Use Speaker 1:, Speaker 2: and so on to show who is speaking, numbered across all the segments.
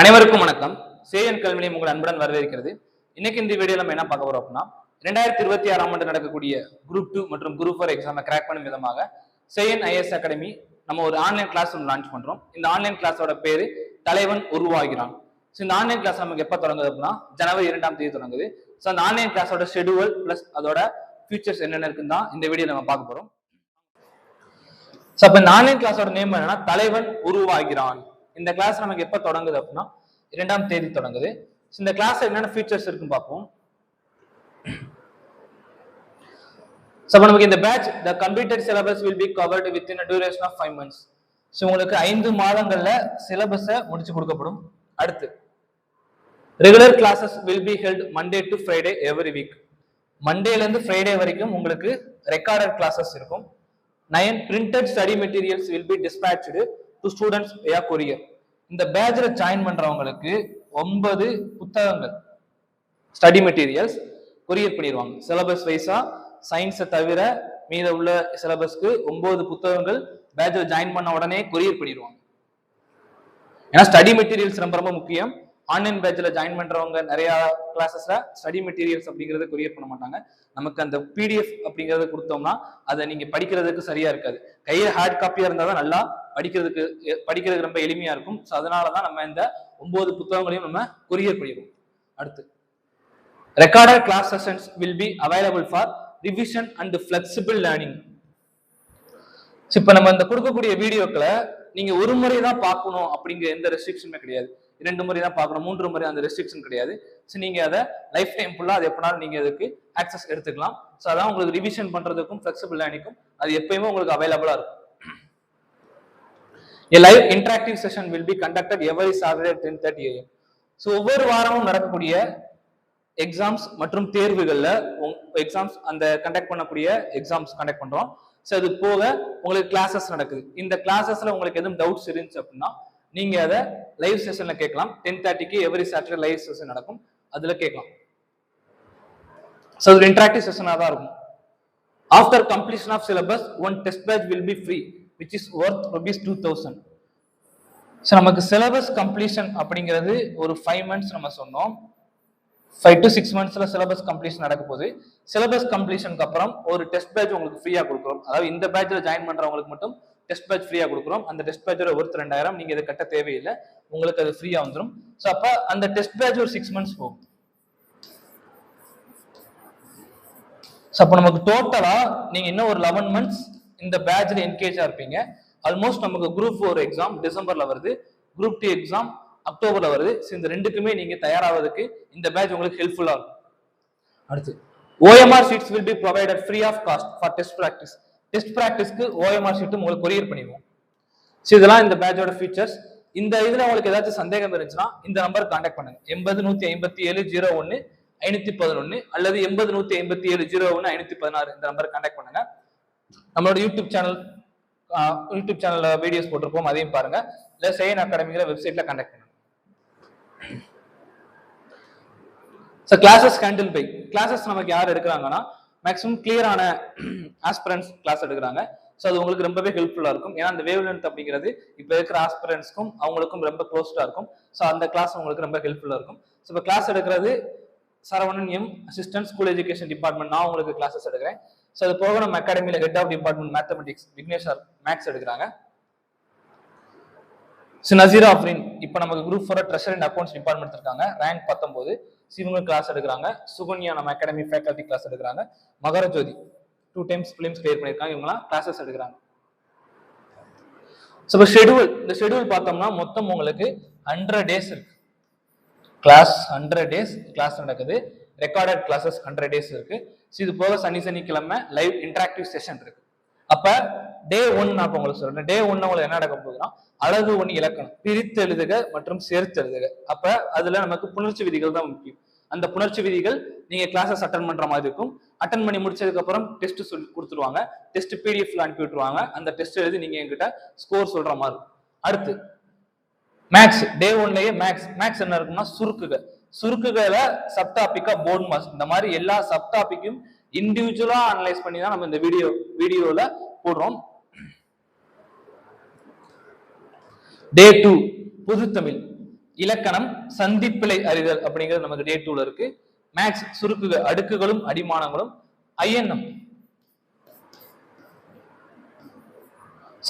Speaker 1: அனைவருக்கும் வணக்கம். சேயன் கல்வி நிலையம் உங்கள் அன்புடன் வரவேற்கிறது. இன்னைக்கு இந்த வீடியோ நம்ம என்ன பார்க்க போறோம் அப்படின்னா 2026ஆம் ஆண்டு நடக்கக்கூடிய குரூப் 2 மற்றும் குரூப் 4 எக்ஸாமை கிராக் பண்ணும் விதமாக சேயன் ஐஎஸ் அகாடமி நம்ம ஒரு ஆன்லைன் கிளாஸ் ஒன்று லான்ச் பண்றோம். இந்த ஆன்லைன் கிளாஸோட பேரு தலைவன் உருவாகிறான். ஸோ இந்த ஆன்லைன் கிளாஸ் நமக்கு எப்போ தொடங்குது அப்படின்னா ஜனவரி 2ஆம் தேதி தொடங்குது. ஸோ அந்த ஆன்லைன் கிளாஸோட ஷெடியூல் பிளஸ் அதோட ஃபியூச்சர்ஸ் என்னென்ன இருக்குன்னு தான் இந்த வீடியோ நம்ம பார்க்க போறோம். ஸோ அப்போ இந்த ஆன்லைன் கிளாஸோட நேம் என்னன்னா தலைவன் உருவாகிறான். இந்த கிளாஸ் நமக்கு எப்ப தொடங்குது அப்படின்னா 2ஆம் தேதி தொடங்குது. இந்த கிளாஸ் என்னென்ன ஃபீச்சர்ஸ் இருக்குன்னு பார்ப்போம். So நமக்கு இந்த batch the completed syllabus will be covered within a duration of 5 months. So உங்களுக்கு 5 மாதங்கள்ல சிலபஸை முடிச்சு கொடுக்கப்படும். அடுத்து regular classes will be held Monday to Friday every week. மண்டேல இருந்து ஃப்ரைடே வரைக்கும் உங்களுக்கு ரெக்கார்டட் கிளாஸஸ் இருக்கும். 9 printed study materials will be dispatched to students via courier. இந்த பேட்ச்ல ஜாயின் பண்றவங்களுக்கு 9 புத்தகங்கள் ஸ்டடி மெட்டீரியல்ஸ் கொரியர் பண்ணிடுவாங்க. சிலபஸ் வைஸா சயின்ஸை தவிர மீத உள்ள சிலபஸ்க்கு 9 புத்தகங்கள் பேட்ச்ல ஜாயின் பண்ண உடனே கொரியர் பண்ணிடுவாங்க. ஏன்னா ஸ்டடி மெட்டீரியல்ஸ் ரொம்ப ரொம்ப முக்கியம். ஆன்லைன் பேட்ச்ல ஜாயின் பண்றவங்க நிறைய கிளாஸஸ்ல ஸ்டடி மெட்டீரியல்ஸ் அப்படிங்கறது கொரியர் பண்ண மாட்டாங்க. நமக்கு அந்த பிடிஎஃப் அப்படிங்கறது கொடுத்தோம்னா அதை நீங்க படிக்கிறதுக்கு சரியா இருக்காது. கையில ஹார்ட் காப்பியா இருந்தா தான் நல்லா படிக்கிறதுக்கு ரொம்ப எளிமையா இருக்கும். ஸோ அதனாலதான் நம்ம இந்த 9 புத்தகங்களையும் நம்ம கொரியர் பண்ணிடுவோம். அடுத்து recorded class sessions will be available for revision and flexible learning. இப்ப நம்ம இந்த கொடுக்கக்கூடிய வீடியோக்களை நீங்க ஒரு முறை தான் பார்க்கணும் அப்படிங்கிற எந்த ரெஸ்ட்ரிக்ஷனுமே கிடையாது. 2 முறை தான் பார்க்கணும், 3 முறை அந்த ரெஸ்ட்ரிக்ஷன் கிடையாது. ஸோ நீங்க அதை லைஃப் டைம் ஃபுல்லா அது எப்பனாலும் நீங்க அதுக்கு ஆக்சஸ் எடுத்துக்கலாம். ஸோ அதான் உங்களுக்கு ரிவிஷன் பண்றதுக்கும் ஃபிளெக்சிபிள் லேர்னிங்கும் அது எப்பயுமே உங்களுக்கு அவைலபிளா இருக்கும். A live interactive session will be conducted every Saturday at 10:30 AM. So ஒவ்வொரு வாரமும் நடக்கக்கூடிய எக்ஸாம்ஸ் மற்றும் தேர்வுகள்ல எக்ஸாம்ஸ் அந்த கண்டக்ட் பண்ணக்கூடிய எக்ஸாம்ஸ் கண்டக்ட் பண்றோம். ஸோ அது போக உங்களுக்கு கிளாஸஸ் நடக்குது. இந்த கிளாஸஸ்ல உங்களுக்கு எதுவும் டவுட்ஸ் இருந்துச்சு அப்படின்னா நீங்க அதை லைவ் செஷன்ல கேட்கலாம். 10:30க்கு எவ்ரி சாட்டர்டே லைவ் செஷன் நடக்கும், அதுல கேட்கலாம். ஸோ ஒரு இன்டராக்டிவ் செஷனா தான் இருக்கும். After completion of syllabus one test batch will be free which is worth ₹2000. So நமக்கு சிலபஸ் கம்ப்ளீஷன் அப்படிங்கிறது ஒரு 5 months நம்ம சொன்னோம். 5 to 6 monthsல சிலபஸ் கம்ப்ளீஷன் நடக்க போகுது. சிலபஸ் கம்ப்ளீஷனுக்கு அப்புறம் ஒரு டெஸ்ட் பேட்ச் உங்களுக்கு ஃப்ரீயா கொடுக்குறோம். அதாவது இந்த பேட்ச்ல ஜாயின் பண்றவங்களுக்கு மட்டும் டெஸ்ட் பேட்ச் ஃப்ரீயா கொடுக்குறோம். அந்த டெஸ்ட் பேட்சோட ஒர்த் 2000. நீங்க இதை கட்ட தேவையில்லை, உங்களுக்கு அது ஃப்ரீயா வந்துடும். ஸோ அப்ப அந்த டெஸ்ட் பேட்ச் ஒரு 6 months போகும். ஸோ அப்போ நமக்கு டோட்டலா நீங்க இன்னும் ஒரு 11 months இந்த பேட்ச்ல என்கேஜா இருப்பீங்க. ஆல்மோஸ்ட் நமக்கு குரூப் 4 எக்ஸாம் டிசம்பர்ல வருது, குரூப் 2 எக்ஸாம் அக்டோபர்ல வருது. இந்த ரெண்டுக்குமே நீங்க தயாராவதுக்கு இந்த பேட்ச் உங்களுக்கு ஹெல்ப்ஃபுல்லா இருக்கும். அடுத்து OMR sheets will be provided free of cost for test practice. Test பிராக்டிஸ்க்கு OMR ஷீட் உங்களுக்கு கொரியர் பண்ணிடுவோம். ஸோ இதெல்லாம் இந்த பேட்சோட ஃபீச்சர்ஸ். இந்த இதுல உங்களுக்கு ஏதாச்சும் சந்தேகம் இருந்துச்சுன்னா இந்த நம்பர் கான்டாக்ட் பண்ணுங்க. 80-157-01-511 அல்லது 80-157-01-516 இந்த நம்பர் கான்டாக்ட் பண்ணுங்க. நம்மளோட யூடியூப் சேனல்ல வீடியோஸ் போட்டிருப்போம், அதையும் பாருங்க. இல்ல சேயன் அகாடமிங்கிற வெப்சைட்ல கான்டாக்ட் பண்ணுங்க. So classes handle by classes நமக்கு யார் எடுக்கிறாங்கன்னா மேக்ஸிமம் கிளியரான ஆஸ்பிரன்ஸ் கிளாஸ் எடுக்கிறாங்க. ஸோ அது உங்களுக்கு ரொம்பவே ஹெல்ப்ஃபுல்லா இருக்கும். ஏன்னா அந்த வேவ் லென்த் அப்படிங்கிறது இப்போ இருக்கிற ஆஸ்பிரன்ஸ்க்கும் அவங்களுக்கும் ரொம்ப க்ளோஸ்டா இருக்கும். ஸோ அந்த கிளாஸ் உங்களுக்கு ரொம்ப ஹெல்ப்ஃபுல்லா இருக்கும். ஸோ இப்போ கிளாஸ் எடுக்கிறது Saravanan M, assistant school education department, நான் உங்களுக்கு கிளாஸஸ் எடுக்கிறேன். ஸோ அது போக நம்ம அகாடமியில head of department mathematics Vignesh sir maths எடுக்கிறாங்க. ஸோ நசீரா அப்ரீன் இப்போ நமக்கு group 4 treasury and accounts department இருக்காங்க, ரேங்க் 19. இவங்க கிளாஸ் எடுக்கிறாங்க. சுகன்யா நம்ம அகாடமி ஃபேக்கல்டி கிளாஸ் எடுக்கிறாங்க. மகரஜோதி 2 times ஃபிலிம்ஸ் கிளியர் பண்ணியிருக்காங்க, இவங்கலாம் கிளாஸஸ் எடுக்கிறாங்க. ஸோ இப்போ இந்த ஷெடியூல் பார்த்தோம்னா மொத்தம் உங்களுக்கு 100 days இருக்கு. கிளாஸ் 100 days கிளாஸ் நடக்குது. ரெக்கார்டட் கிளாஸஸ் 100 days இருக்கு. இது போக சனிக்கிழமை லைவ் இன்டராக்டிவ் செஷன் இருக்கு. அப்ப டே 1 நான் உங்களுக்கு சொல்றேன். டே 1 உங்களுக்கு என்ன நடக்க போகுதுன்னா அழகு 1 இலக்கணம் பிரித்து எழுதுக மற்றும் சேர்த்து எழுதுக. அப்ப அதுல நமக்கு புணர்ச்சி விதிகள் தான் முக்கியம். அந்த புணர்ச்சி விதிகள் நீங்க கிளாஸஸ் அட்டன் பண்ற மாதிரி இருக்கும். அட்டன் பண்ணி முடிச்சதுக்கு அப்புறம் டெஸ்ட் சொல்லி கொடுத்துருவாங்க. டெஸ்ட் பிடிஎஃப்ல அனுப்பி விட்டுருவாங்க. அந்த டெஸ்ட் எழுதி நீங்க என்கிட்ட ஸ்கோர் சொல்ற மாதிரி இருக்கும். அடுத்து மேக்ஸ் டே 1லயே மேக்ஸ் என்ன இருக்குன்னா சுருக்குகளை சப் டாபிக்கா போர்ட் மாஸ் இந்த மாதிரி எல்லா சப் டாபிக்கும் இண்டிவிஜுவலா அனலைஸ் பண்ணி தான் நம்ம இந்த வீடியோல போடுறோம். டே 2 பொது தமிழ் இலக்கணம், சந்திப்பிழை அறிதல் அப்படிங்கிறது நமக்கு டே 2ல இருக்கு. மேக்ஸ் சுருக்குகள், அடுக்குகளும் அடிமானங்களும். ஐஎன்எம்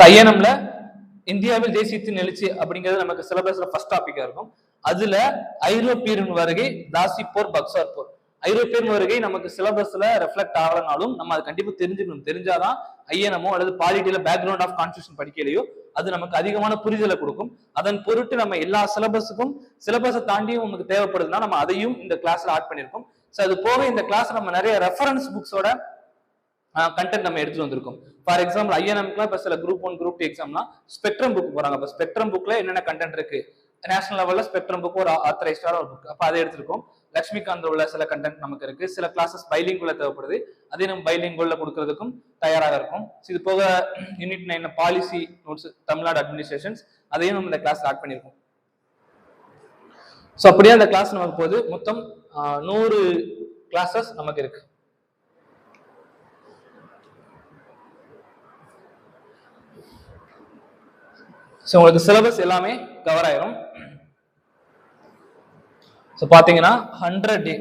Speaker 1: ஐஎன்எம்ல இந்தியாவில் தேசியத்தின் எழுச்சி அப்படிங்கிறது நமக்கு சிலபஸ்ல ஃபர்ஸ்ட் டாபிக்கா இருக்கும். அதுல ஐரோப்பியரின் வருகை, தாசி போர், பக்சார் போர். ஐரோப்பியன் வருகை நமக்கு சிலபஸ்ல ரெஃப்ளெக்ட் ஆகலனாலும் நம்ம அதை கண்டிப்பா தெரிஞ்சுக்கணும். தெரிஞ்சாதான் ஐஎன்எமோ அல்லது பாலிட்டியில பேக்ரவுண்ட் ஆஃப் கான்ஸ்டியூஷன் படிக்கலையோ அது நமக்கு அதிகமான புரிதலை கொடுக்கும். அதன் பொருட்டு நம்ம எல்லா சிலபஸுக்கும் சிலபஸை தாண்டியும் நமக்கு தேவைப்படுதுன்னா நம்ம அதையும் இந்த கிளாஸ்ல ஆட் பண்ணியிருக்கோம். ஸோ அது போக இந்த கிளாஸ் நம்ம நிறைய ரெஃபரன்ஸ் புக்ஸோட கண்டென்ட் நம்ம எடுத்துட்டு வந்திருக்கோம். ஃபார் எக்ஸாம்பிள் ஐஎன்எம்க்குலாம் இப்போ சில குரூப் 1 குரூப் 2 எக்ஸாம்னா ஸ்பெக்ட்ரம் புக் போறாங்க. இப்போ ஸ்பெக்ட்ரம் புக்ல என்னென்ன கண்டென்ட் இருக்கு, நேஷனல் லெவல்ல ஸ்பெக்ட்ரம் புக் ஒரு ஆத்தரைஸ்டான ஒரு புக், அப்போ அதை எடுத்திருக்கோம். லட்சுமிகாந்த் உள்ள சில கண்டென்ட் நமக்கு இருக்கு. சில கிளாஸஸ் பைலிங்குள்ள தேவைப்படுது, அதே நம்ம பைலிங்குள்ள கொடுக்கறதுக்கும் தயாராக இருக்கும். இது போக unit 9 policy notes, Tamil Nadu administrations, அதையும் நம்ம இந்த கிளாஸ் ஆட் பண்ணியிருக்கோம். ஸோ அப்படியே அந்த கிளாஸ் நமக்கு போகுது. மொத்தம் 100 கிளாஸஸ் நமக்கு இருக்கு. ஸோ உங்களுக்கு சிலபஸ் எல்லாமே கவர் ஆயிரும். ஸோ பார்த்தீங்கன்னா 100 டே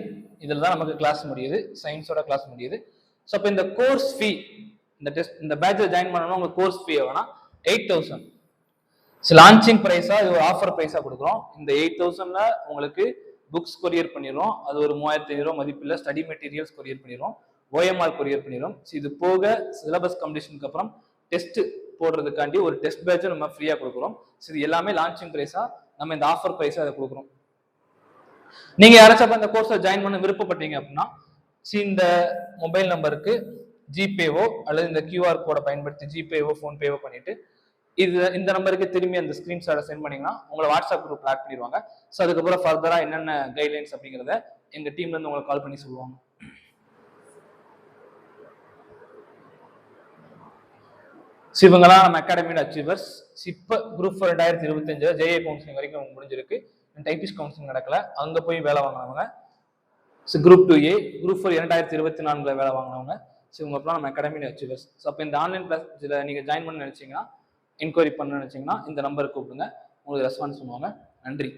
Speaker 1: இதில் தான் நமக்கு கிளாஸ் முடியுது, சயின்ஸோட கிளாஸ் முடியுது. ஸோ இப்போ இந்த கோர்ஸ் ஃபீ, இந்த பேட்சில் ஜாயின் பண்ணணும், உங்களுக்கு கோர்ஸ் ஃபீ எவ்வளோனா 8000. ஸோ லான்ச்சிங் ப்ரைஸா இது ஒரு ஆஃபர் ப்ரைஸா கொடுக்குறோம். இந்த 8000ல உங்களுக்கு புக்ஸ் கொரியர் பண்ணிடுறோம். அது ஒரு 3500 மதிப்பில் ஸ்டடி மெட்டீரியல்ஸ் கொரியர் பண்ணிடுறோம், ஓஎம்ஆர் கொரியர் பண்ணிடுறோம். ஸோ இது போக சிலபஸ் கம்ப்ளீஷனுக்கு அப்புறம் டெஸ்ட் போடுறதுக்காண்டி ஒரு டெஸ்ட் பேட்சும் நம்ம ஃப்ரீயா கொடுக்குறோம். ஸோ இது எல்லாமே லான்ச்சிங் ப்ரைஸா நம்ம இந்த ஆஃபர் ப்ரைஸா அதை கொடுக்குறோம். நீங்க யாராச்சும் இந்த கோர்ஸ்ல ஜாயின் பண்ண விருப்பப்பட்டீங்க அப்படின்னா இந்த மொபைல் நம்பருக்கு ஜிபேவோ அல்லது இந்த QR கோடை பயன்படுத்தி ஜிபேவோ ஃபோன்பேவோ பண்ணிட்டு இந்த நம்பருக்கு திரும்பி அந்த ஸ்கிரீன்ஷாட்டை சென்ட் பண்ணீங்கன்னா உங்களை வாட்ஸ்அப் குரூப்ல ஆட் பண்ணிடுவாங்க. ஸோ அதுக்கப்புறம் ஃபர்தரா என்னென்ன கைட்லைன்ஸ் அப்படிங்கிறத எங்க டீம்ல இருந்து உங்களுக்கு கால் பண்ணி சொல்லுவாங்க. இவங்கெல்லாம் நம்ம அகாடமியோட அச்சீவர்ஸ். இப்போ குரூப் 4 2025 ஜேஏ கவுன்சிலிங் வரைக்கும் முடிஞ்சிருக்கு. டைபிஸ்ட் கவுன்சிலிங் நடக்கல, அங்க போய் வேலை வாங்கினவங்க. குரூப் 2A, குரூப் 4 2024 வேலை வாங்கினவங்க. ஸோ இவங்கெல்லாம் நம்ம அகாடமியோட அச்சீவர்ஸ். ஸோ அப்போ இந்த ஆன்லைன் கிளாஸ் இதில் நீங்கள் ஜாயின் பண்ண நினைச்சீங்கன்னா, என்கொயரி பண்ண நினைச்சீங்கன்னா இந்த நம்பருக்கு கூப்பிடுங்க, உங்களுக்கு ரெஸ்பான்ஸ் பண்ணுவாங்க. நன்றி.